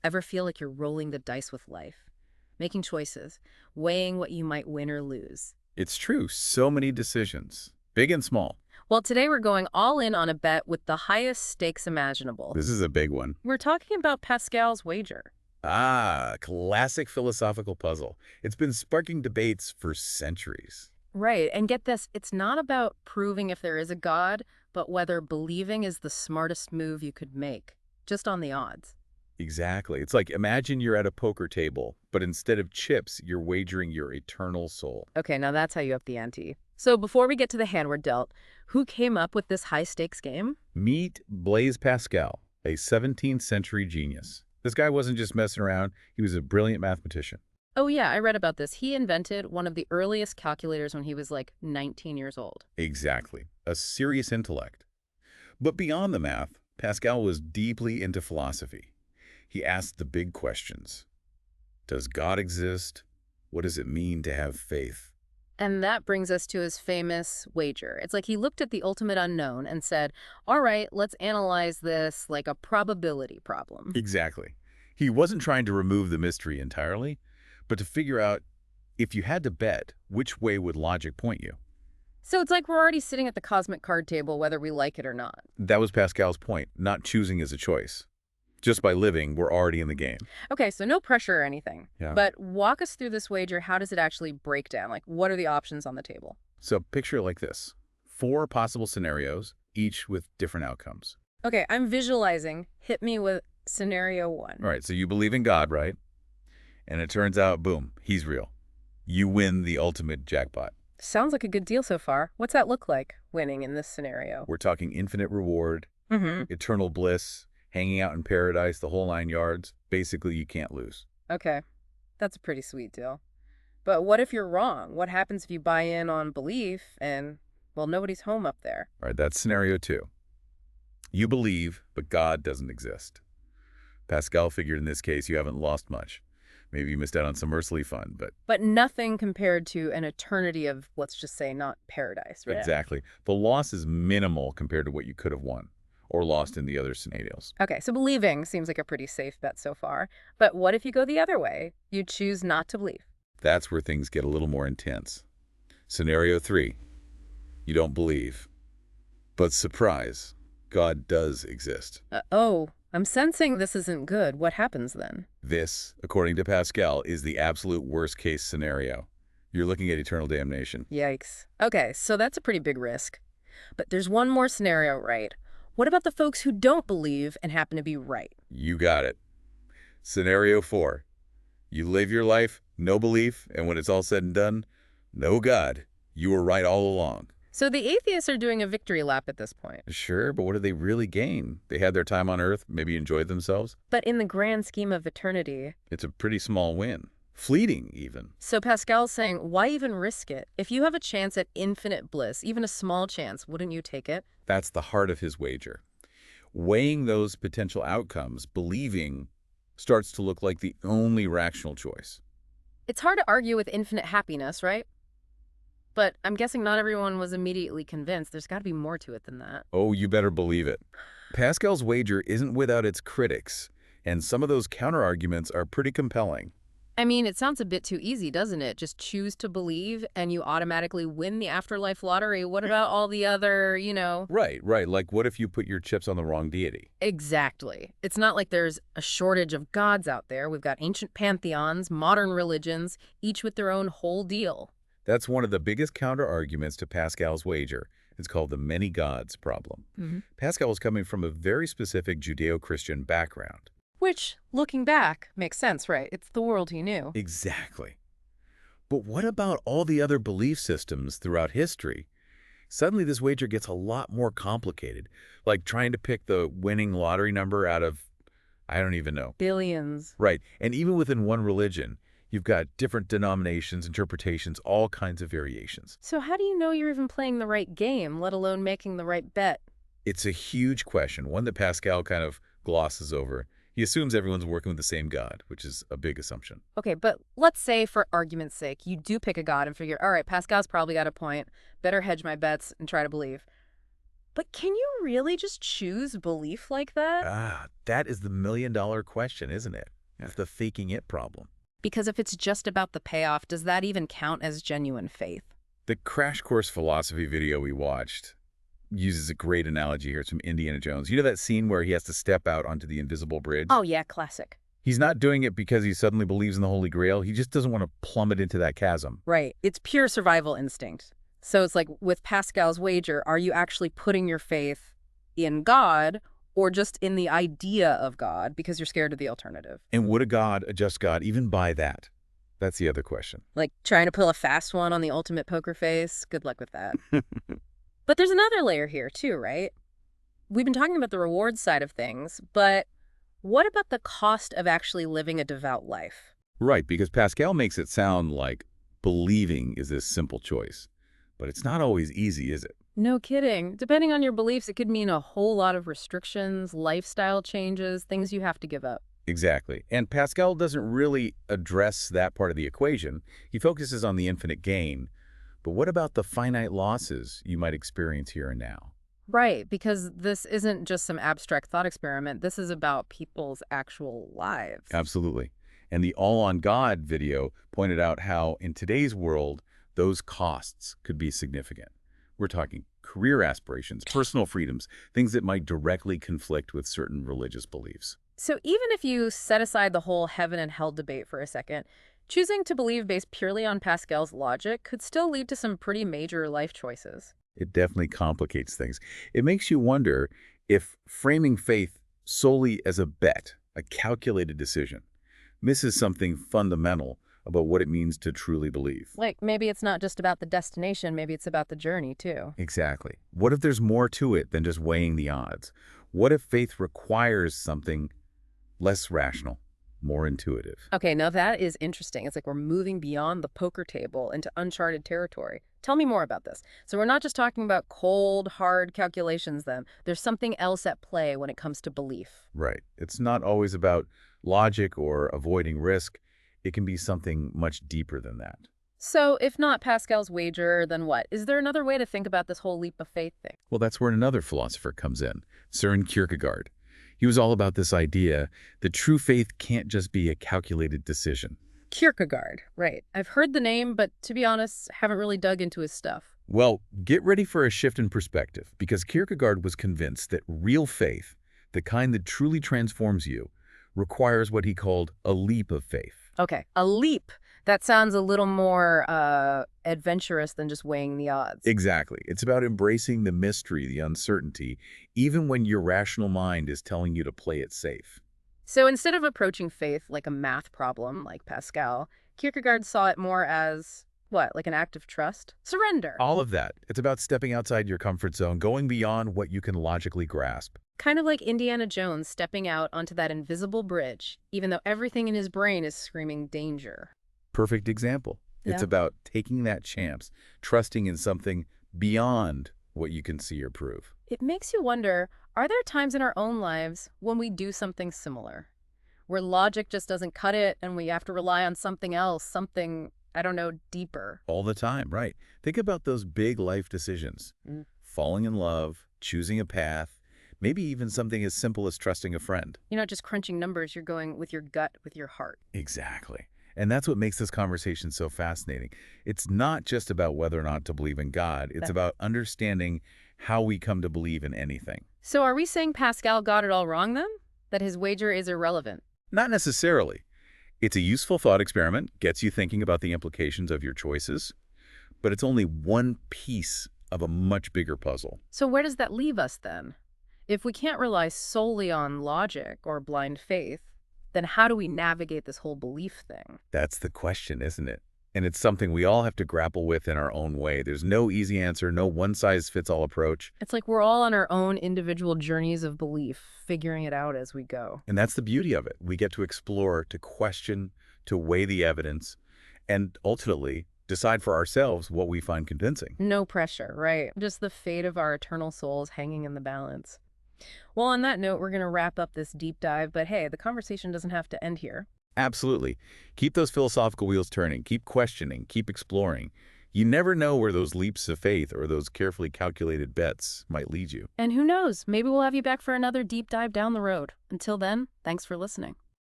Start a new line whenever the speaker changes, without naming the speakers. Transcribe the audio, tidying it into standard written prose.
Ever feel like you're rolling the dice with life? Making choices, weighing what you might win or lose.
It's true. So many decisions, big and small.
Well, today we're going all in on a bet with the highest stakes imaginable.
This is a big one.
We're talking about Pascal's wager.
Classic philosophical puzzle. It's been sparking debates for centuries.
Right, and get this, it's not about proving if there is a God, but whether believing is the smartest move you could make, just on the odds.
Exactly. It's like imagine you're at a poker table, but instead of chips, you're wagering your eternal soul.
Okay, now that's how you up the ante. So before we get to the hand we're dealt, who came up with this high-stakes game?
Meet Blaise Pascal, a 17th century genius. This guy wasn't just messing around, he was a brilliant mathematician.
Oh yeah, I read about this. He invented one of the earliest calculators when he was like 19 years old.
Exactly. A serious intellect. But beyond the math, Pascal was deeply into philosophy. He asked the big questions. Does God exist? What does it mean to have faith?
And that brings us to his famous wager. It's like he looked at the ultimate unknown and said, all right, let's analyze this like a probability problem.
Exactly. He wasn't trying to remove the mystery entirely, but to figure out if you had to bet, which way would logic point you?
So it's like we're already sitting at the cosmic card table whether we like it or not.
That was Pascal's point, not choosing as a choice. Just by living, we're already in the game.
Okay, so no pressure or anything.
Yeah.
But walk us through this wager. How does it actually break down? Like, what are the options on the table?
So picture it like this. 4 possible scenarios, each with different outcomes.
Okay, I'm visualizing. Hit me with scenario 1.
All right, so you believe in God, right? And it turns out, boom, he's real. You win the ultimate jackpot.
Sounds like a good deal so far. What's that look like, winning in this scenario?
We're talking infinite reward,
Mm-hmm.
eternal bliss, hanging out in paradise, the whole 9 yards. Basically, you can't lose.
Okay, that's a pretty sweet deal. But what if you're wrong? What happens if you buy in on belief and, well, nobody's home up there?
All right, that's scenario 2. You believe, but God doesn't exist. Pascal figured in this case you haven't lost much. Maybe you missed out on some earthly fun, but
But nothing compared to an eternity of, let's just say, not paradise, right?
exactly. The loss is minimal compared to what you could have won or lost in the other scenarios.
Okay, so believing seems like a pretty safe bet so far. But what if you go the other way? You choose not to believe.
That's where things get a little more intense. Scenario 3. You don't believe. But surprise, God does exist.
Oh, I'm sensing this isn't good. What happens then?
This, according to Pascal, is the absolute worst-case scenario. You're looking at eternal damnation.
Yikes. Okay, so that's a pretty big risk. But there's one more scenario, right? What about the folks who don't believe and happen to be right?
You got it. Scenario 4. You live your life, no belief, and when it's all said and done, no God. You were right all along.
So the atheists are doing a victory lap at this point.
Sure, but what did they really gain? They had their time on Earth, maybe enjoyed themselves.
But in the grand scheme of eternity.
It's a pretty small win. Fleeting, even.
So Pascal's saying, why even risk it? If you have a chance at infinite bliss, even a small chance, wouldn't you take it?
That's the heart of his wager. Weighing those potential outcomes, believing, starts to look like the only rational choice.
It's hard to argue with infinite happiness, right? But I'm guessing not everyone was immediately convinced. There's got to be more to it than that.
Oh, you better believe it. Pascal's wager isn't without its critics, and some of those counterarguments are pretty compelling.
I mean, it sounds a bit too easy, doesn't it? Just choose to believe and you automatically win the afterlife lottery. What about all the other,
Right. Like, what if you put your chips on the wrong deity?
Exactly. It's not like there's a shortage of gods out there. We've got ancient pantheons, modern religions, each with their own whole deal.
That's one of the biggest counterarguments to Pascal's wager. It's called the many gods problem. Pascal was coming from a very specific Judeo-Christian background.
Which, looking back, makes sense, right? It's the world he knew.
Exactly. But what about all the other belief systems throughout history? Suddenly this wager gets a lot more complicated, like trying to pick the winning lottery number out of, I don't even know.
Billions.
Right, and even within one religion, you've got different denominations, interpretations, all kinds of variations.
So how do you know you're even playing the right game, let alone making the right bet?
It's a huge question, one that Pascal kind of glosses over. He assumes everyone's working with the same God, which is a big assumption.
Okay, but let's say, for argument's sake, you do pick a god and figure, all right, Pascal's probably got a point. Better hedge my bets and try to believe. But can you really just choose belief like that?
Ah, that is the million-dollar question, isn't it? It's the faking it problem.
Because if it's just about the payoff, does that even count as genuine faith?
The Crash Course Philosophy video we watched uses a great analogy here. It's from Indiana Jones. You know that scene where he has to step out onto the invisible bridge?
Oh, yeah, classic.
He's not doing it because he suddenly believes in the Holy Grail. He just doesn't want to plummet into that chasm.
Right. It's pure survival instinct. So it's like with Pascal's wager, are you actually putting your faith in God or just in the idea of God because you're scared of the alternative?
And would a just God, even buy that? That's the other question.
Like trying to pull a fast one on the ultimate poker face? Good luck with that. But there's another layer here too, right? We've been talking about the reward side of things, but what about the cost of actually living a devout life?
Right, because Pascal makes it sound like believing is this simple choice. But it's not always easy, is it?
No kidding. Depending on your beliefs, it could mean a whole lot of restrictions, lifestyle changes, things you have to give up.
Exactly. And Pascal doesn't really address that part of the equation. He focuses on the infinite gain. But what about the finite losses you might experience here and now?
Right, because this isn't just some abstract thought experiment. This is about people's actual lives.
Absolutely. And the All on God video pointed out how in today's world, those costs could be significant. We're talking career aspirations, personal freedoms, things that might directly conflict with certain religious beliefs.
So even if you set aside the whole heaven and hell debate for a second, choosing to believe based purely on Pascal's logic could still lead to some pretty major life choices.
It definitely complicates things. It makes you wonder if framing faith solely as a bet, a calculated decision, misses something fundamental about what it means to truly believe.
Like maybe it's not just about the destination, maybe it's about the journey too.
Exactly. What if there's more to it than just weighing the odds? What if faith requires something less rational, more intuitive?
Okay, now that is interesting. It's like we're moving beyond the poker table into uncharted territory. Tell me more about this. So we're not just talking about cold, hard calculations then. There's something else at play when it comes to belief.
Right. It's not always about logic or avoiding risk. It can be something much deeper than that.
So if not Pascal's wager, then what? Is there another way to think about this whole leap of faith thing?
Well, that's where another philosopher comes in, Søren Kierkegaard. He was all about this idea that true faith can't just be a calculated decision.
Kierkegaard, right. I've heard the name, but to be honest, haven't really dug into his stuff.
Well, get ready for a shift in perspective, because Kierkegaard was convinced that real faith, the kind that truly transforms you, requires what he called a leap of faith.
Okay, a leap. That sounds a little more adventurous than just weighing the odds.
Exactly. It's about embracing the mystery, the uncertainty, even when your rational mind is telling you to play it safe.
So instead of approaching faith like a math problem, like Pascal, Kierkegaard saw it more as, what, like an act of trust? Surrender.
All of that. It's about stepping outside your comfort zone, going beyond what you can logically grasp.
Kind of like Indiana Jones stepping out onto that invisible bridge, even though everything in his brain is screaming danger.
Perfect example. It's
Yeah.
about taking that chance, trusting in something beyond what you can see or prove.
It makes you wonder, are there times in our own lives when we do something similar, where logic just doesn't cut it and we have to rely on something else, something, I don't know, deeper?
All the time, right? Think about those big life decisions.
Mm.
Falling in love, choosing a path, maybe even something as simple as trusting a friend.
You're not just crunching numbers, you're going with your gut, with your heart.
Exactly. And that's what makes this conversation so fascinating. It's not just about whether or not to believe in God. It's
That-
about understanding how we come to believe in anything.
So are we saying Pascal got it all wrong then? That his wager is irrelevant?
Not necessarily. It's a useful thought experiment, gets you thinking about the implications of your choices, but it's only one piece of a much bigger puzzle.
So where does that leave us then? If we can't rely solely on logic or blind faith, then how do we navigate this whole belief thing?
That's the question, isn't it? And it's something we all have to grapple with in our own way. There's no easy answer, no one-size-fits-all approach.
It's like we're all on our own individual journeys of belief, figuring it out as we go.
And that's the beauty of it. We get to explore, to question, to weigh the evidence, and ultimately decide for ourselves what we find convincing.
No pressure, right? Just the fate of our eternal souls hanging in the balance. Well, on that note, we're going to wrap up this deep dive, but hey, the conversation doesn't have to end here.
Absolutely. Keep those philosophical wheels turning. Keep questioning. Keep exploring. You never know where those leaps of faith or those carefully calculated bets might lead you.
And who knows, maybe we'll have you back for another deep dive down the road. Until then, thanks for listening.